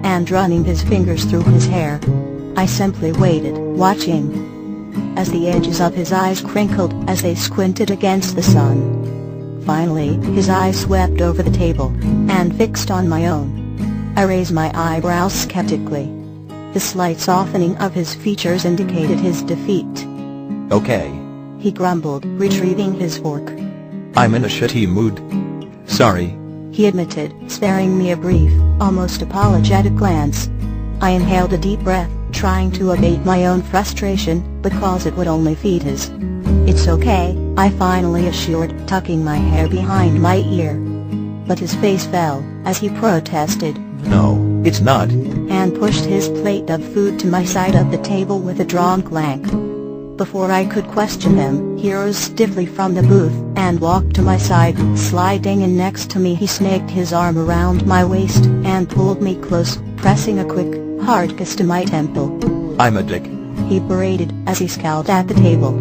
and running his fingers through his hair. I simply waited, watching, as the edges of his eyes crinkled as they squinted against the sun. Finally, his eyes swept over the table, and fixed on my own. I raised my eyebrows skeptically. The slight softening of his features indicated his defeat. Okay. He grumbled, retrieving his fork. I'm in a shitty mood. Sorry. He admitted, sparing me a brief, almost apologetic glance. I inhaled a deep breath, trying to abate my own frustration, because it would only feed his. It's okay, I finally assured, tucking my hair behind my ear. But his face fell, as he protested. No, it's not. And pushed his plate of food to my side of the table with a drawn clank. Before I could question him, he rose stiffly from the booth, and walked to my side. Sliding in next to me, he snaked his arm around my waist, and pulled me close, pressing a quick, hard kiss to my temple. I'm a dick. He berated, as he scowled at the table.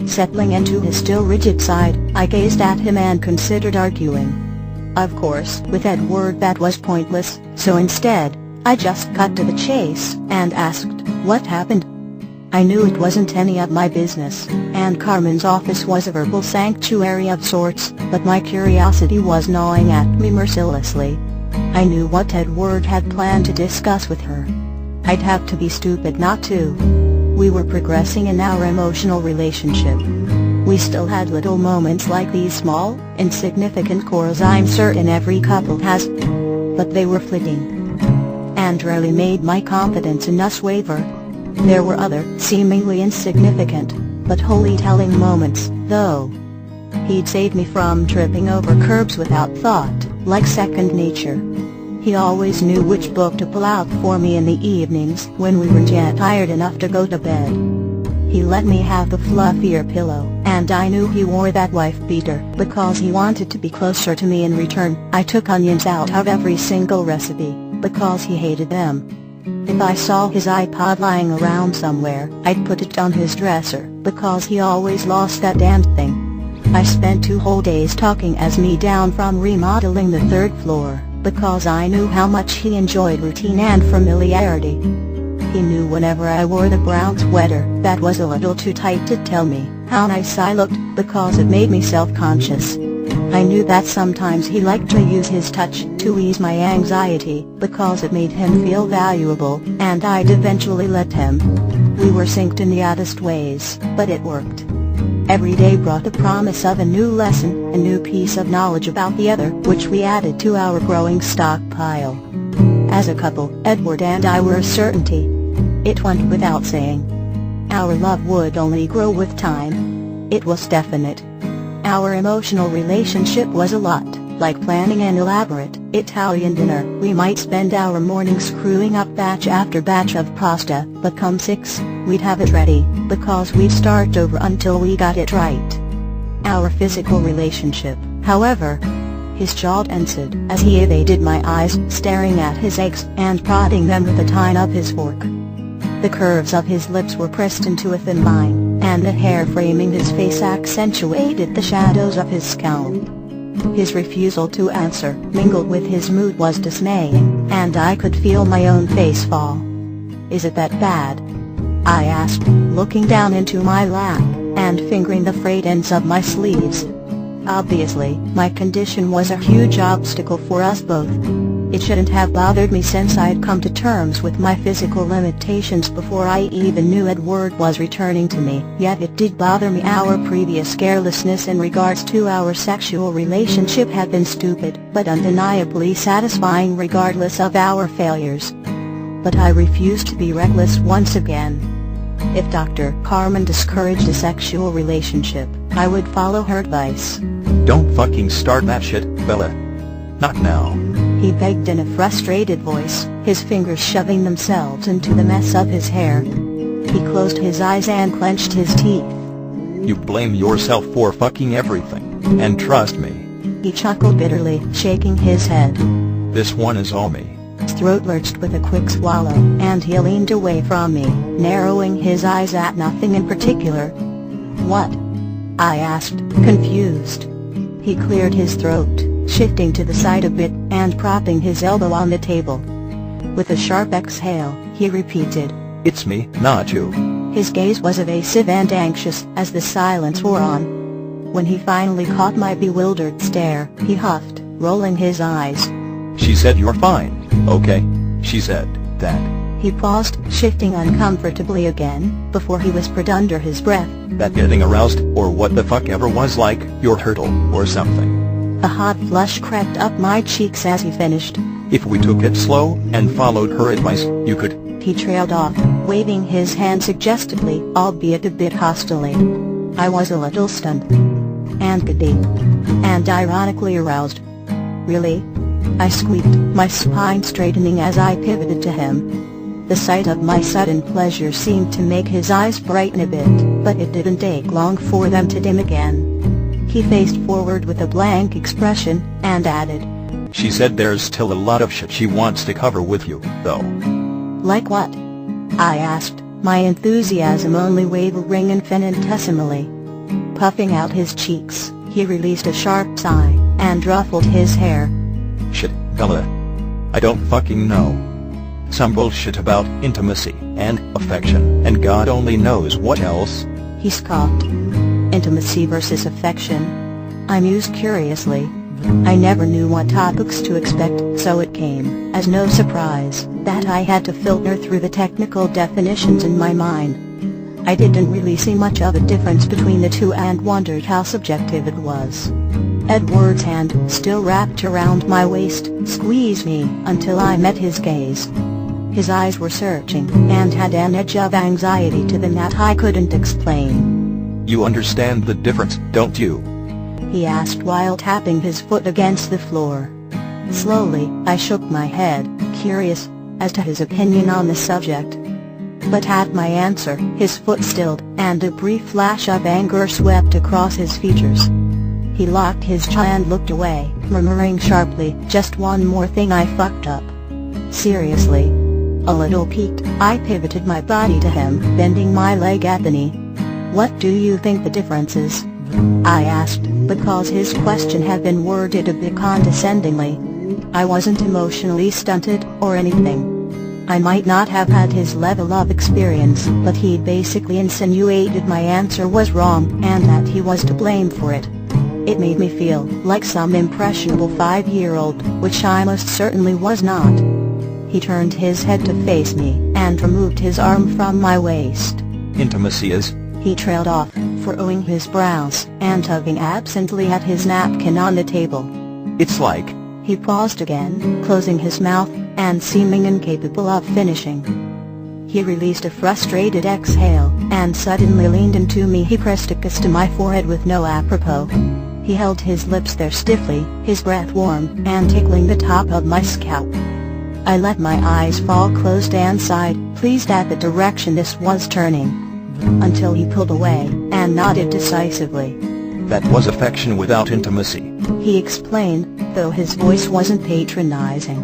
Settling into his still rigid side, I gazed at him and considered arguing. Of course, with Edward that was pointless, so instead, I just cut to the chase, and asked, what happened? I knew it wasn't any of my business, and Carmen's office was a verbal sanctuary of sorts, but my curiosity was gnawing at me mercilessly. I knew what Edward had planned to discuss with her. I'd have to be stupid not to. We were progressing in our emotional relationship. We still had little moments like these small, insignificant quarrels I'm certain every couple has. But they were fleeting, and rarely made my confidence in us waver. There were other, seemingly insignificant, but wholly telling moments, though. He'd saved me from tripping over curbs without thought, like second nature. He always knew which book to pull out for me in the evenings when we weren't yet tired enough to go to bed. He let me have the fluffier pillow, and I knew he wore that wife-beater because he wanted to be closer to me in return. I took onions out of every single recipe, because he hated them. If I saw his iPod lying around somewhere, I'd put it on his dresser, because he always lost that damned thing. I spent 2 whole days talking me down from remodeling the 3rd floor, because I knew how much he enjoyed routine and familiarity. He knew whenever I wore the brown sweater that was a little too tight to tell me how nice I looked, because it made me self-conscious. I knew that sometimes he liked to use his touch to ease my anxiety, because it made him feel valuable, and I'd eventually let him. We were synced in the oddest ways, but it worked. Every day brought the promise of a new lesson, a new piece of knowledge about the other, which we added to our growing stockpile. As a couple, Edward and I were a certainty. It went without saying. Our love would only grow with time. It was definite. Our emotional relationship was a lot like planning an elaborate Italian dinner. We might spend our mornings screwing up batch after batch of pasta, but come 6, we'd have it ready, because we'd start over until we got it right. Our physical relationship, however, his jaw tensed as he evaded my eyes, staring at his eggs and prodding them with the tine of his fork. The curves of his lips were pressed into a thin line, and the hair framing his face accentuated the shadows of his scowl. His refusal to answer, mingled with his mood, was dismaying, and I could feel my own face fall. "Is it that bad?" I asked, looking down into my lap, and fingering the frayed ends of my sleeves. Obviously, my condition was a huge obstacle for us both. It shouldn't have bothered me since I'd come to terms with my physical limitations before I even knew Edward was returning to me, yet it did bother me. Our previous carelessness in regards to our sexual relationship had been stupid, but undeniably satisfying regardless of our failures. But I refused to be reckless once again. If Dr. Carmen discouraged a sexual relationship, I would follow her advice. "Don't fucking start that shit, Bella. Not now," he begged in a frustrated voice, his fingers shoving themselves into the mess of his hair. He closed his eyes and clenched his teeth. "You blame yourself for fucking everything, and trust me." He chuckled bitterly, shaking his head. "This one is all me." His throat lurched with a quick swallow, and he leaned away from me, narrowing his eyes at nothing in particular. "What?" I asked, confused. He cleared his throat, shifting to the side a bit, and propping his elbow on the table. With a sharp exhale, he repeated, "It's me, not you." His gaze was evasive and anxious as the silence wore on. When he finally caught my bewildered stare, he huffed, rolling his eyes. "She said you're fine, okay? She said that." He paused, shifting uncomfortably again, before he whispered under his breath, "That getting aroused, or what the fuck ever was like, your hurdle, or something." A hot flush crept up my cheeks as he finished. "If we took it slow, and followed her advice, you could." He trailed off, waving his hand suggestively, albeit a bit hostilely. I was a little stunned. And giddy. And ironically aroused. "Really?" I squeaked, my spine straightening as I pivoted to him. The sight of my sudden pleasure seemed to make his eyes brighten a bit, but it didn't take long for them to dim again. He faced forward with a blank expression, and added, "She said there's still a lot of shit she wants to cover with you, though." "Like what?" I asked, my enthusiasm only wavering infinitesimally. Puffing out his cheeks, he released a sharp sigh, and ruffled his hair. "Shit, Bella. I don't fucking know. Some bullshit about intimacy, and affection, and God only knows what else." He scoffed. "Intimacy versus affection?" I mused curiously. I never knew what topics to expect, so it came as no surprise that I had to filter through the technical definitions in my mind. I didn't really see much of a difference between the two and wondered how subjective it was. Edward's hand, still wrapped around my waist, squeezed me until I met his gaze. His eyes were searching, and had an edge of anxiety to them that I couldn't explain. "You understand the difference, don't you?" he asked while tapping his foot against the floor. Slowly, I shook my head, curious as to his opinion on the subject. But at my answer, his foot stilled, and a brief flash of anger swept across his features. He locked his jaw and looked away, murmuring sharply, "Just one more thing I fucked up." Seriously. A little piqued, I pivoted my body to him, bending my leg at the knee. "What do you think the difference is?" I asked, because his question had been worded a bit condescendingly. I wasn't emotionally stunted, or anything. I might not have had his level of experience, but he'd basically insinuated my answer was wrong, and that he was to blame for it. It made me feel like some impressionable 5-year-old, which I most certainly was not. He turned his head to face me, and removed his arm from my waist. "Intimacy is..." He trailed off, furrowing his brows, and tugging absently at his napkin on the table. "It's like..." He paused again, closing his mouth, and seeming incapable of finishing. He released a frustrated exhale, and suddenly leaned into me. He pressed a kiss to my forehead with no apropos. He held his lips there stiffly, his breath warm, and tickling the top of my scalp. I let my eyes fall closed and sighed, pleased at the direction this was turning. Until he pulled away, and nodded decisively. "That was affection without intimacy," he explained, though his voice wasn't patronizing.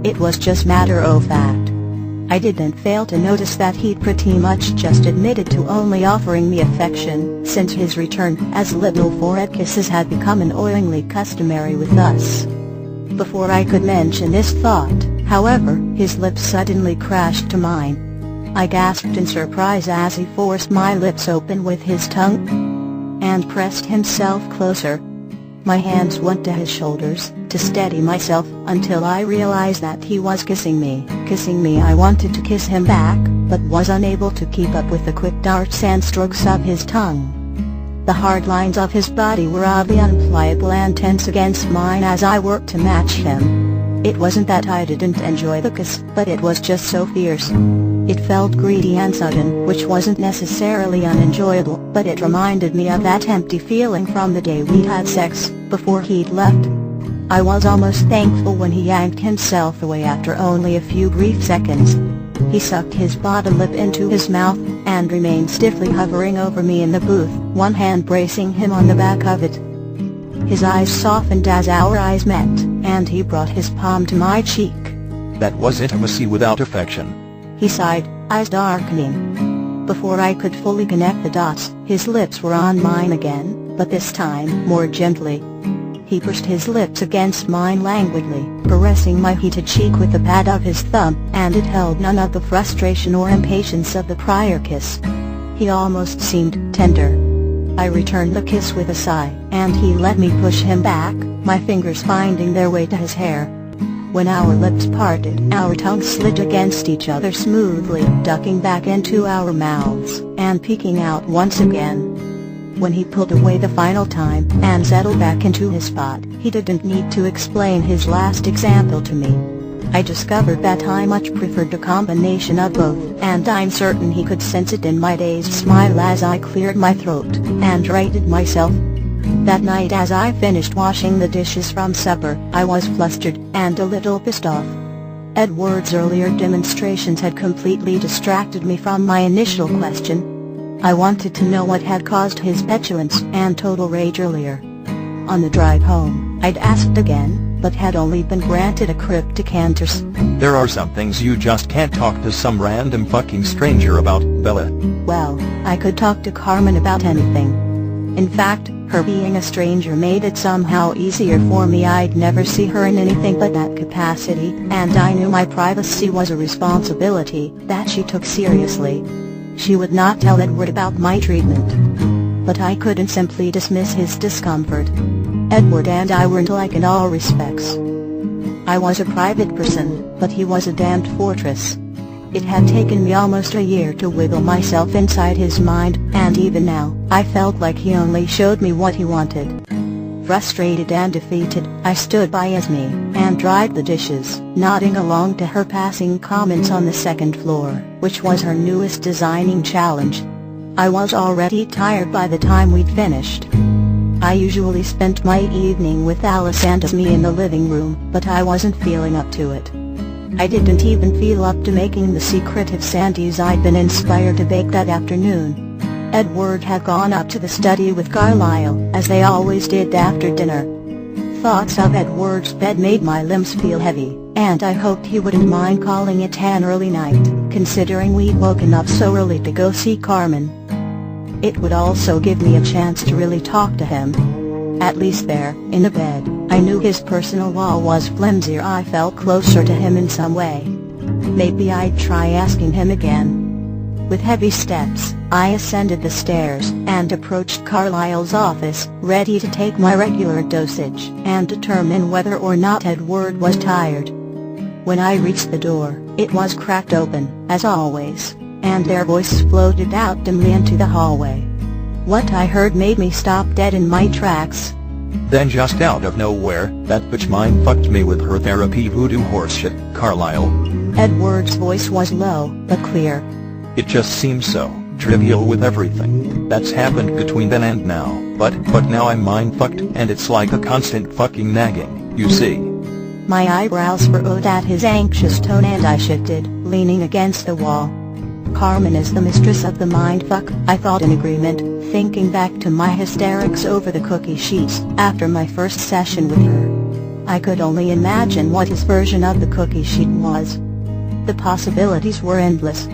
It was just matter-of-fact. I didn't fail to notice that he'd pretty much just admitted to only offering me affection since his return, as little forehead kisses had become annoyingly customary with us. Before I could mention this thought, however, his lips suddenly crashed to mine. I gasped in surprise as he forced my lips open with his tongue, and pressed himself closer. My hands went to his shoulders, to steady myself, until I realized that he was kissing me. I wanted to kiss him back, but was unable to keep up with the quick darts and strokes of his tongue. The hard lines of his body were oddly unpliable and tense against mine as I worked to match him. It wasn't that I didn't enjoy the kiss, but it was just so fierce. It felt greedy and sudden, which wasn't necessarily unenjoyable, but it reminded me of that empty feeling from the day we'd had sex, before he'd left. I was almost thankful when he yanked himself away after only a few brief seconds. He sucked his bottom lip into his mouth, and remained stiffly hovering over me in the booth, one hand bracing him on the back of it. His eyes softened as our eyes met, and he brought his palm to my cheek. "That was intimacy without affection," he sighed, eyes darkening. Before I could fully connect the dots, his lips were on mine again, but this time more gently. He pursed his lips against mine languidly, caressing my heated cheek with the pad of his thumb, and it held none of the frustration or impatience of the prior kiss. He almost seemed tender. I returned the kiss with a sigh, and he let me push him back, my fingers finding their way to his hair. When our lips parted, our tongues slid against each other smoothly, ducking back into our mouths, and peeking out once again. When he pulled away the final time, and settled back into his spot, he didn't need to explain his last example to me. I discovered that I much preferred a combination of both, and I'm certain he could sense it in my dazed smile as I cleared my throat, and righted myself. That night as I finished washing the dishes from supper, I was flustered, and a little pissed off. Edward's earlier demonstrations had completely distracted me from my initial question. I wanted to know what had caused his petulance and total rage earlier. On the drive home, I'd asked again, but had only been granted a cryptic answer. There are some things you just can't talk to some random fucking stranger about, Bella. Well, I could talk to Carmen about anything. In fact, her being a stranger made it somehow easier for me. I'd never see her in anything but that capacity, and I knew my privacy was a responsibility that she took seriously. She would not tell Edward about my treatment. But I couldn't simply dismiss his discomfort. Edward and I weren't alike in all respects. I was a private person, but he was a damned fortress. It had taken me almost a year to wiggle myself inside his mind, and even now, I felt like he only showed me what he wanted. Frustrated and defeated, I stood by Esme, and dried the dishes, nodding along to her passing comments on the second floor, which was her newest designing challenge. I was already tired by the time we'd finished. I usually spent my evening with Alice and Esme in the living room, but I wasn't feeling up to it. I didn't even feel up to making the secretive Sandies I'd been inspired to bake that afternoon. Edward had gone up to the study with Carlisle, as they always did after dinner. Thoughts of Edward's bed made my limbs feel heavy, and I hoped he wouldn't mind calling it an early night, considering we'd woken up so early to go see Carmen. It would also give me a chance to really talk to him. At least there, in the bed, I knew his personal wall was flimsier. I felt closer to him in some way. Maybe I'd try asking him again. With heavy steps, I ascended the stairs, and approached Carlisle's office, ready to take my regular dosage, and determine whether or not Edward was tired. When I reached the door, it was cracked open, as always, and their voices floated out dimly into the hallway. What I heard made me stop dead in my tracks. Then just out of nowhere, that bitch mind fucked me with her therapy voodoo horseshit, Carlisle. Edward's voice was low, but clear. It just seems so trivial with everything that's happened between then and now, but now I'm mind fucked, and it's like a constant fucking nagging, you see. My eyebrows furrowed at his anxious tone, and I shifted, leaning against the wall. Carmen is the mistress of the mindfuck, I thought in agreement, thinking back to my hysterics over the cookie sheets after my first session with her. I could only imagine what his version of the cookie sheet was. The possibilities were endless.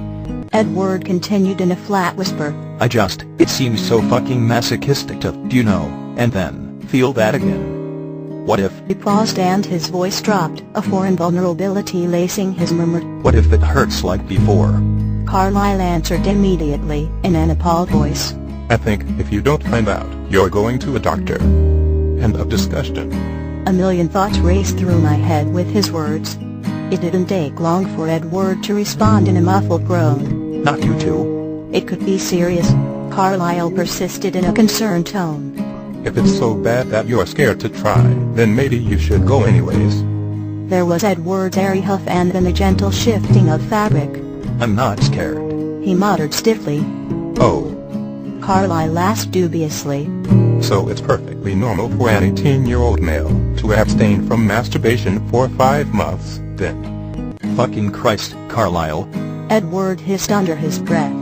Edward continued in a flat whisper. It seems so fucking masochistic to, you know, and then feel that again. What if... He paused and his voice dropped, a foreign vulnerability lacing his murmur. What if it hurts like before? Carlisle answered immediately, in an appalled voice. I think if you don't find out, you're going to a doctor. End of discussion. A million thoughts raced through my head with his words. It didn't take long for Edward to respond in a muffled groan. Not you two. It could be serious. Carlisle persisted in a concerned tone. If it's so bad that you're scared to try, then maybe you should go anyways. There was Edward's airy huff and then a gentle shifting of fabric. I'm not scared, he muttered stiffly. Oh. Carlisle asked dubiously. So it's perfectly normal for an 18-year-old male to abstain from masturbation for 5 months, then? Fucking Christ, Carlisle. Edward hissed under his breath.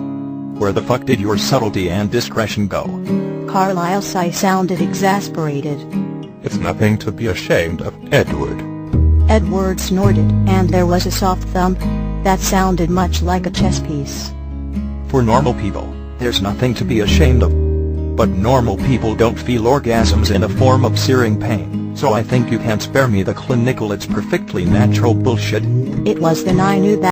Where the fuck did your subtlety and discretion go? Carlisle's sigh sounded exasperated. It's nothing to be ashamed of, Edward. Edward snorted, and there was a soft thump that sounded much like a chess piece. For normal people, there's nothing to be ashamed of. but normal people don't feel orgasms in a form of searing pain, so I think you can spare me the clinical it's perfectly natural bullshit. It was then I knew that